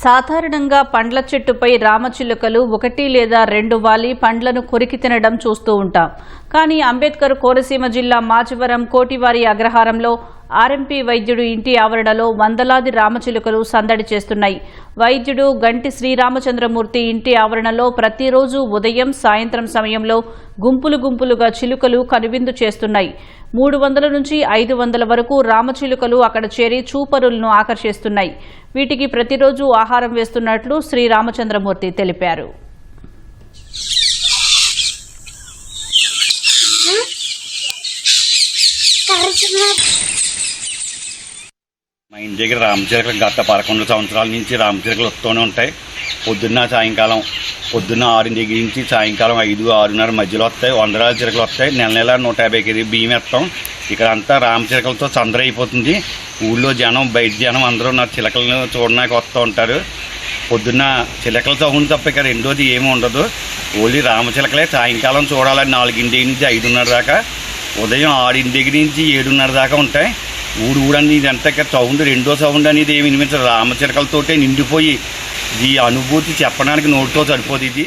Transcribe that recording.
సాధారణంగా పండ్ల చెట్టుపై రామచిలుకలు 1 లేదా 2 వాలి పండ్లను కొరికి తినడం చూస్తూ ఉంటాం. కానీ అంబేద్కర్ కోనసీమ జిల్లా మాచవరం కోటివారి అగ్రహారంలో ఆర్ఎంపీ వైద్యుడు ఇంటి ఆవరణలో వందలాది రామచిలుకలు సందడి చేస్తున్నాయి. వైద్యుడు గంటి శ్రీరామచంద్రమూర్తి ఇంటి ఆవరణలో ప్రతిరోజు ఉదయం సాయంత్రం సమయంలో గుంపులుగా చిలుకలు కనువిందు చేస్తున్నాయి. 300 నుంచి 500 వరకు రామచిలుకలు అక్కడ చేరి చూపరులను ఆకర్షిస్తున్నాయి. వీటికి ప్రతిరోజు ఆహారం వేస్తున్నట్లు శ్రీరామచంద్రమూర్తి తెలిపారు. మా ఇంటి దగ్గర రామచిలుకలు గత 11 సంవత్సరాల నుంచి రామచిలుకలు వస్తూనే ఉంటాయి. పొద్దున్న సాయంకాలం, పొద్దున్న 6 దగ్గర నుంచి సాయంకాలం 5, 6:30 మధ్యలో వస్తాయి. 100 చిలుకలు వస్తాయి. నెల 150 కేజీ బియ్యం వేస్తాం. ఇక్కడ అంతా రామచిలుకలతో సందడి అయిపోతుంది. ఊళ్ళో జనం, బయట జనం అందరూ నా చిలకలను చూడడానికి వస్తూ ఉంటారు. పొద్దున్న చిలకల సౌండ్ తప్ప ఇక రెండోది ఏమి ఉండదు. ఓన్లీ రామచిలకలే. సాయంకాలం చూడాలని 4 నుంచి 5:30 దాకా, ఉదయం 6 దగ్గర నుంచి 7:30 దాకా ఉంటాయి. ఊరని ఇదంతా సౌండ్, రెండో సౌండ్ అనేది ఏమి వినిపించదు. రామచిలకలతోటే నిండిపోయి ఈ అనుభూతి చెప్పడానికి నోటితో సరిపోదు. ఇది